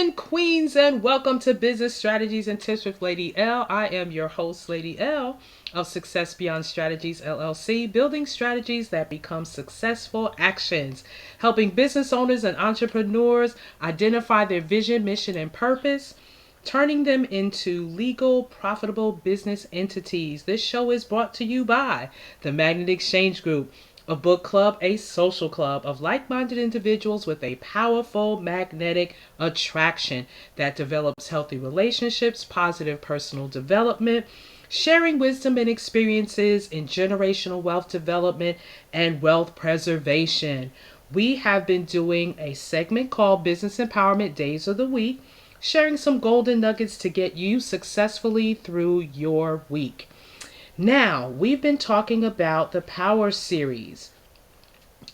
and queens, and welcome to Business Strategies and Tips with Lady L. I am your host, Lady L, of Success Beyond Strategies LLC, building strategies that become successful actions, helping business owners and entrepreneurs identify their vision, mission, and purpose, turning them into legal, profitable business entities. This show is brought to you by the Magnet Exchange Group, a book club, a social club of like-minded individuals with a powerful magnetic attraction that develops healthy relationships, positive personal development, sharing wisdom and experiences in generational wealth development and wealth preservation. We have been doing a segment called Business Empowerment Days of the Week, sharing some golden nuggets to get you successfully through your week. Now, we've been talking about the Power Series.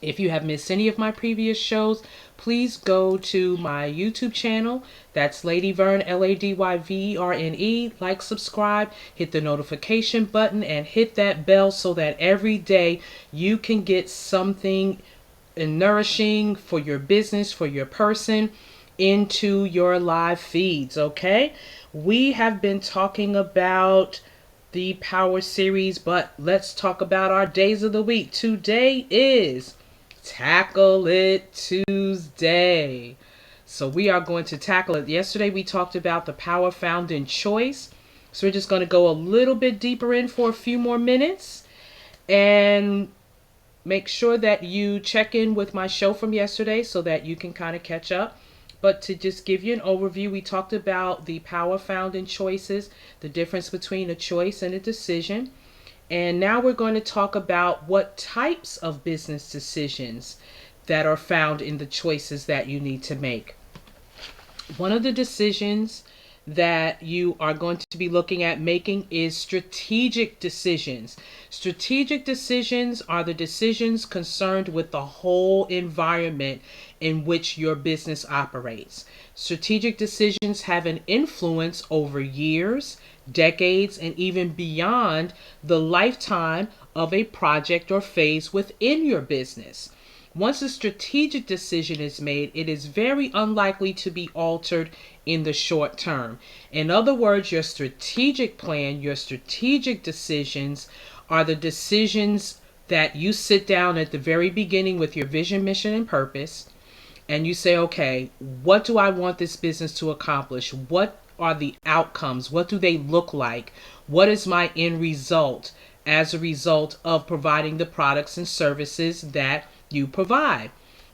If you have missed any of my previous shows, please go to my YouTube channel. That's Lady Verne, LadyVerne. Like, subscribe, hit the notification button, and hit that bell so that every day you can get something nourishing for your business, for your person, into your live feeds, okay? We have been talking about the Power Series, but let's talk about our days of the week. Today is Tackle It Tuesday. So we are going to tackle it. Yesterday we talked about the power found in choice. So we're just going to go a little bit deeper in for a few more minutes. And make sure that you check in with my show from yesterday so that you can kind of catch up. But to just give you an overview, we talked about the power found in choices, the difference between a choice and a decision. And now we're going to talk about what types of business decisions that are found in the choices that you need to make. One of the decisions that you are going to be looking at making is strategic decisions. Strategic decisions are the decisions concerned with the whole environment in which your business operates. Strategic decisions have an influence over years, decades, and even beyond the lifetime of a project or phase within your business. Once a strategic decision is made, it is very unlikely to be altered in the short term. In other words, your strategic plan, your strategic decisions are the decisions that you sit down at the very beginning with your vision, mission, and purpose, and you say, okay, what do I want this business to accomplish? What are the outcomes? What do they look like? What is my end result as a result of providing the products and services that you provide,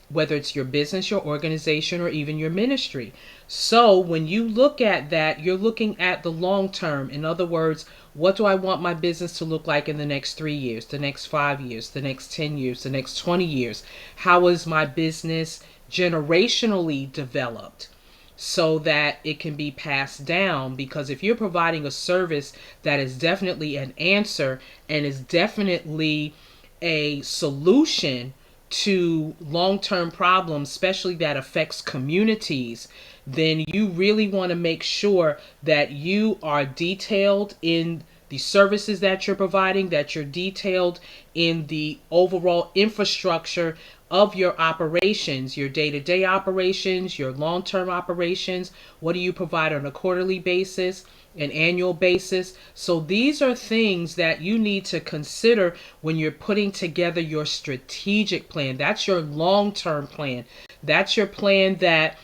whether it's your business, your organization, or even your ministry? So when you look at that, you're looking at the long term. In other words, what do I want my business to look like in the next 3 years, the next 5 years, the next 10 years, the next 20 years? How is my business generationally developed so that it can be passed down? Because if you're providing a service that is definitely an answer and is definitely a solution to long-term problems, especially that affects communities, then you really want to make sure that you are detailed in the services that you're providing, that you're detailed in the overall infrastructure of your operations, your day-to-day operations, your long-term operations. What do you provide on a quarterly basis, an annual basis? So these are things that you need to consider when you're putting together your strategic plan. That's your long-term plan. That's your plan that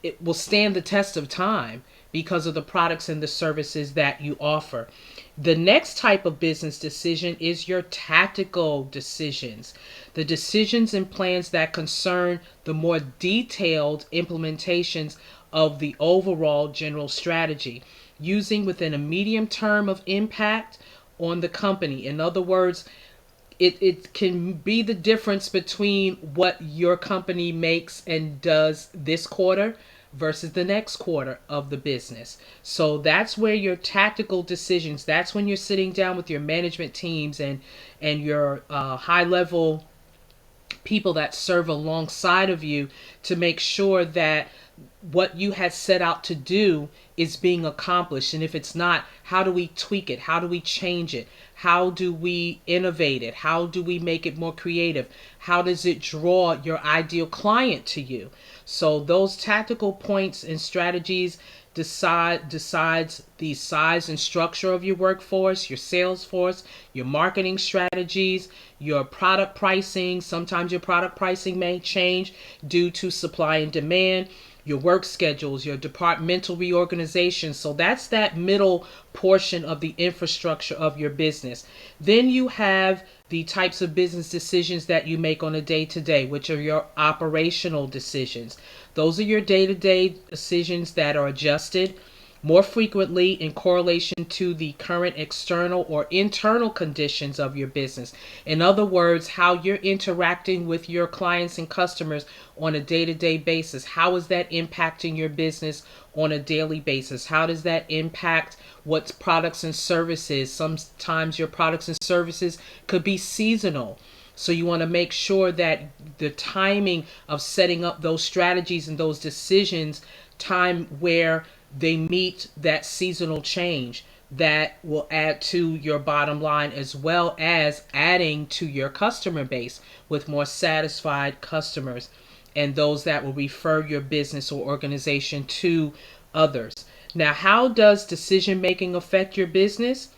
it will stand the test of time because of the products and the services that you offer. The next type of business decision is your tactical decisions. The decisions and plans that concern the more detailed implementations of the overall general strategy, using within a medium term of impact on the company. In other words, it can be the difference between what your company makes and does this quarter versus the next quarter of the business. So that's where your tactical decisions, that's when you're sitting down with your management teams and your high level people that serve alongside of you to make sure that what you had set out to do is being accomplished? And if it's not, how do we tweak it? How do we change it? How do we innovate it? How do we make it more creative? How does it draw your ideal client to you? So those tactical points and strategies decides the size and structure of your workforce, your sales force, your marketing strategies, your product pricing. Sometimes your product pricing may change due to supply and demand, your work schedules, your departmental reorganization. So that's that middle portion of the infrastructure of your business. Then you have the types of business decisions that you make on a day-to-day, which are your operational decisions. Those are your day-to-day decisions that are adjusted more frequently in correlation to the current external or internal conditions of your business. In other words, how you're interacting with your clients and customers on a day-to-day basis. How is that impacting your business on a daily basis? How does that impact what products and services? Sometimes your products and services could be seasonal. So you want to make sure that the timing of setting up those strategies and those decisions time where they meet that seasonal change that will add to your bottom line, as well as adding to your customer base with more satisfied customers and those that will refer your business or organization to others. Now, how does decision making affect your business?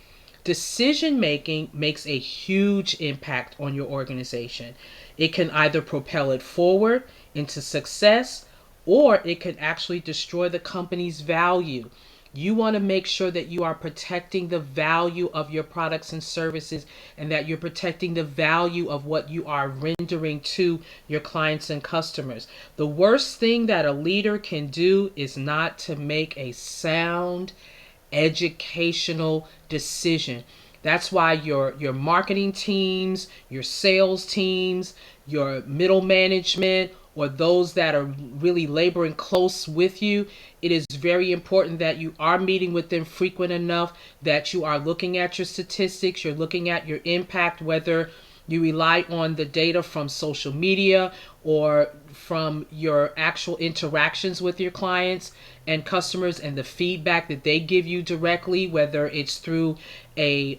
Decision making makes a huge impact on your organization. It can either propel it forward into success, or it can actually destroy the company's value. You want to make sure that you are protecting the value of your products and services, and that you're protecting the value of what you are rendering to your clients and customers. The worst thing that a leader can do is not to make a sound educational decision. That's why your marketing teams, your sales teams, your middle management, or those that are really laboring close with you, it is very important that you are meeting with them frequent enough, that you are looking at your statistics, you're looking at your impact, whether you rely on the data from social media or from your actual interactions with your clients and customers, and the feedback that they give you directly, whether it's through a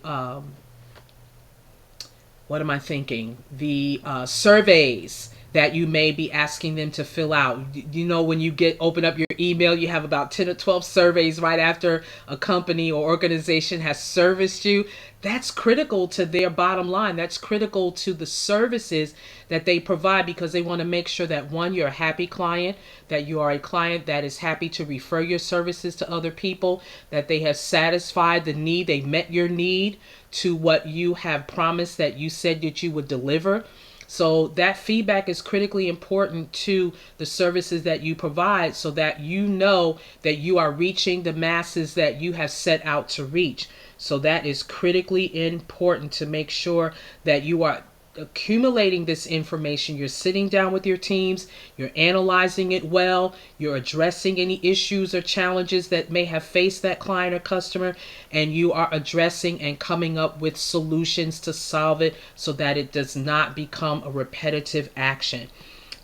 what am I thinking? The surveys that you may be asking them to fill out. You know, when you open up your email, you have about 10 or 12 surveys right after a company or organization has serviced you. That's critical to their bottom line. That's critical to the services that they provide, because they want to make sure that, one, you're a happy client, that you are a client that is happy to refer your services to other people, that they have satisfied the need, they met your need to what you have promised that you said that you would deliver. So that feedback is critically important to the services that you provide, so that you know that you are reaching the masses that you have set out to reach. So that is critically important, to make sure that you are accumulating this information. You're sitting down with your teams, you're analyzing it well, you're addressing any issues or challenges that may have faced that client or customer, and you are addressing and coming up with solutions to solve it, so that it does not become a repetitive action.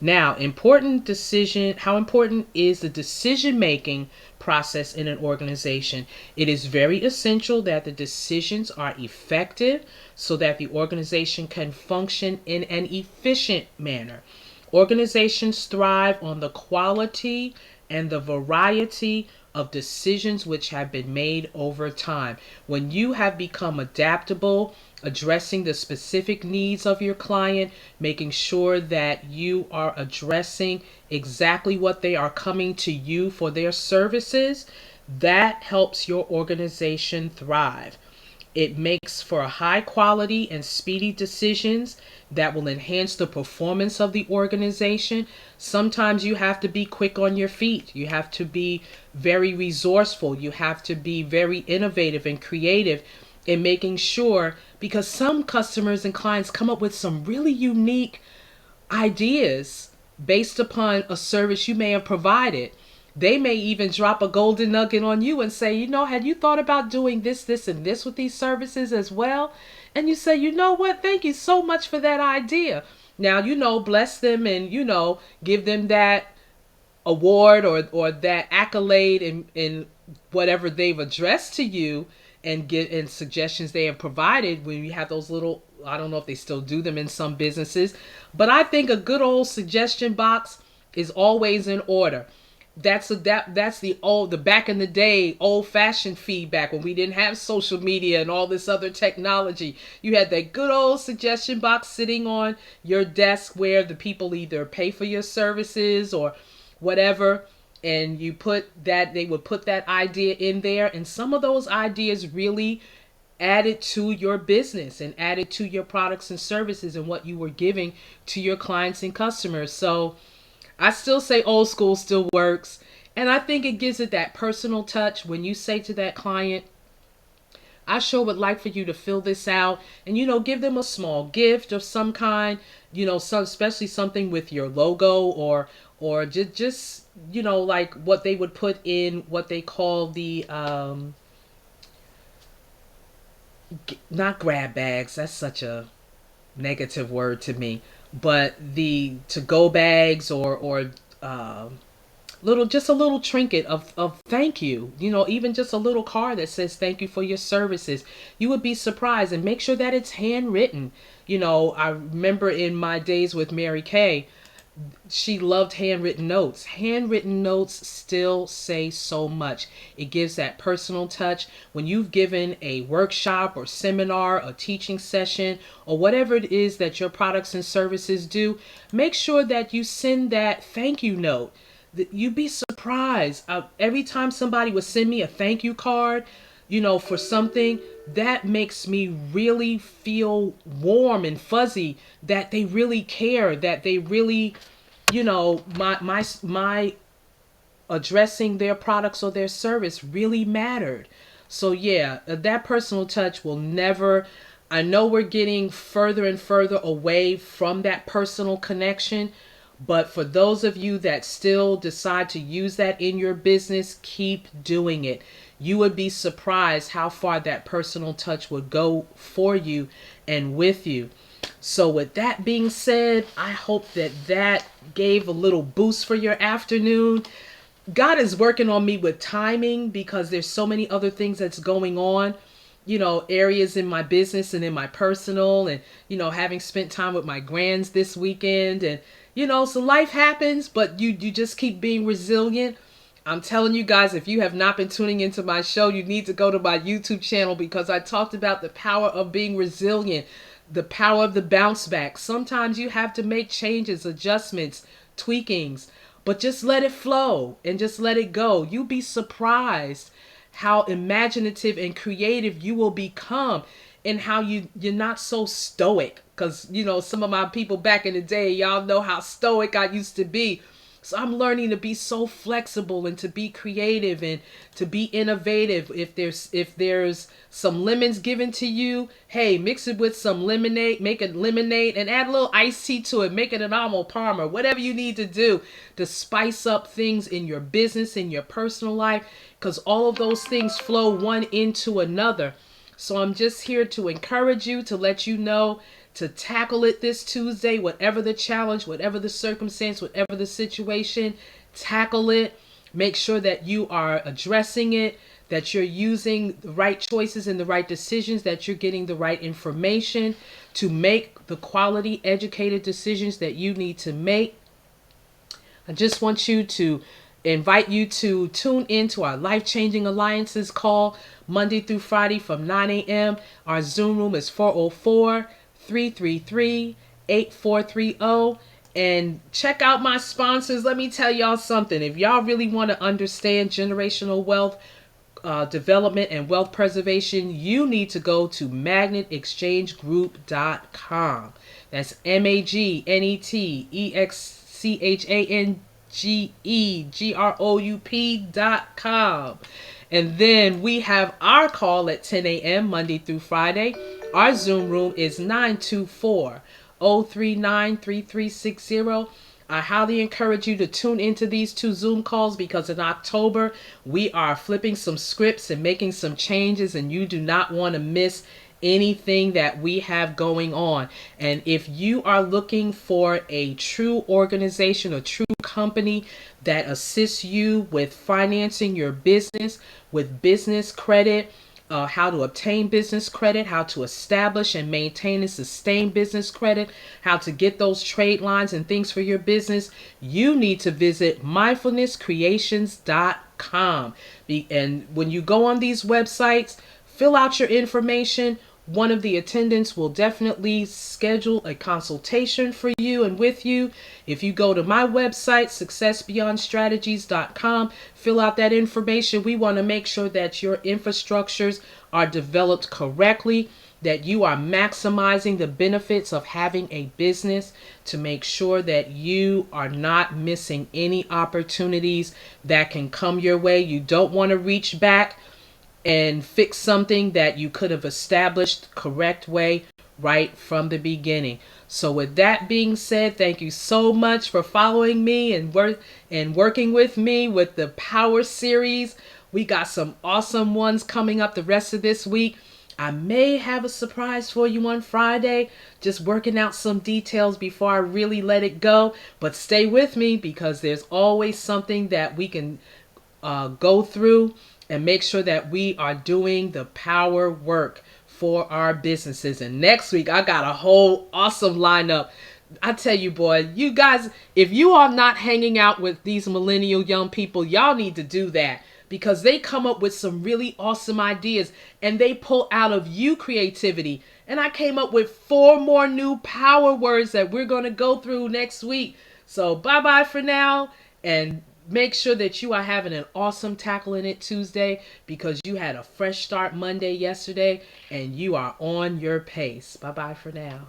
Now, how important is the decision making process in an organization? It is very essential that the decisions are effective, so that the organization can function in an efficient manner. Organizations thrive on the quality and the variety of decisions which have been made over time. When you have become adaptable, addressing the specific needs of your client, making sure that you are addressing exactly what they are coming to you for their services, that helps your organization thrive. It makes for high quality and speedy decisions that will enhance the performance of the organization. Sometimes you have to be quick on your feet. You have to be very resourceful. You have to be very innovative and creative in making sure, because some customers and clients come up with some really unique ideas based upon a service you may have provided. They may even drop a golden nugget on you and say, had you thought about doing this, this, and this with these services as well? And you say, you know what? Thank you so much for that idea. Now, bless them and, give them that award or that accolade in whatever they've addressed to you and get and suggestions they have provided when you have those little, I don't know if they still do them in some businesses, but I think a good old suggestion box is always in order. That's the back in the day old fashioned feedback when we didn't have social media and all this other technology. You had that good old suggestion box sitting on your desk where the people either pay for your services or whatever, and you put that, they would put that idea in there, and some of those ideas really added to your business and added to your products and services and what you were giving to your clients and customers. So I still say old school still works. And I think it gives it that personal touch when you say to that client, I sure would like for you to fill this out, and give them a small gift of some kind, some, especially something with your logo, or just like what they would put in what they call the not grab bags. That's such a negative word to me, but the to go bags, or little, just a little trinket of thank you, even just a little card that says thank you for your services. You would be surprised, and make sure that it's handwritten. I remember in my days with Mary Kay, she loved handwritten notes. Handwritten notes still say so much. It gives that personal touch. When you've given a workshop or seminar, a teaching session, or whatever it is that your products and services do, make sure that you send that thank you note. You'd be surprised. Every time somebody would send me a thank you card, for something, that makes me really feel warm and fuzzy, that they really care, that they really, my addressing their products or their service really mattered. So yeah, that personal touch will never, I know we're getting further and further away from that personal connection, but for those of you that still decide to use that in your business, keep doing it. You would be surprised how far that personal touch would go for you and with you. So with that being said, I hope that gave a little boost for your afternoon. God is working on me with timing because there's so many other things that's going on, areas in my business and in my personal, and, having spent time with my grands this weekend, and, so life happens, but you just keep being resilient. I'm telling you guys, if you have not been tuning into my show, you need to go to my YouTube channel, because I talked about the power of being resilient, the power of the bounce back. Sometimes you have to make changes, adjustments, tweakings, but just let it flow and just let it go. You'll be surprised how imaginative and creative you will become, and how you're not so stoic. Because, some of my people back in the day, y'all know how stoic I used to be. So I'm learning to be so flexible and to be creative and to be innovative. If there's some lemons given to you, hey, mix it with some lemonade, make it lemonade, and add a little iced tea to it, make it an arnold palmer, whatever you need to do to spice up things in your business, in your personal life, because all of those things flow one into another. So I'm just here to encourage you, to let you know, to tackle it this Tuesday, whatever the challenge, whatever the circumstance, whatever the situation, tackle it. Make sure that you are addressing it, that you're using the right choices and the right decisions, that you're getting the right information to make the quality, educated decisions that you need to make. I just want you to invite you to tune in to our Life-Changing Alliances call Monday through Friday from 9 a.m. Our Zoom room is 404-333-8430. And check out my sponsors. Let me tell y'all something. If y'all really want to understand generational wealth development and wealth preservation, you need to go to magnetexchangegroup.com. That's magnetexchangegroup.com. And then we have our call at 10 a.m. Monday through Friday. Our Zoom room is 924-039-3360. I highly encourage you to tune into these two Zoom calls, because in October we are flipping some scripts and making some changes, and you do not want to miss anything that we have going on. And if you are looking for a true organization, a true company that assists you with financing your business, with business credit, how to obtain business credit, how to establish and maintain and sustain business credit, how to get those trade lines and things for your business, you need to visit mindfulnesscreations.com. And when you go on these websites, fill out your information. One of the attendants will definitely schedule a consultation for you and with you. If you go to my website, successbeyondstrategies.com, fill out that information. We want to make sure that your infrastructures are developed correctly, that you are maximizing the benefits of having a business, to make sure that you are not missing any opportunities that can come your way. You don't want to reach back and fix something that you could have established the correct way right from the beginning. So with that being said, thank you so much for following me and working with me with the Power Series. We got some awesome ones coming up the rest of this week. I may have a surprise for you on Friday, just working out some details before I really let it go. But stay with me, because there's always something that we can go through and make sure that we are doing the power work for our businesses. And next week, I got a whole awesome lineup. I tell you, boy, you guys, if you are not hanging out with these millennial young people, y'all need to do that, because they come up with some really awesome ideas and they pull out of you creativity. And I came up with 4 more new power words that we're going to go through next week. So bye-bye for now, and make sure that you are having an awesome Tackling It Tuesday, because you had a fresh start Monday yesterday and you are on your pace. Bye-bye for now.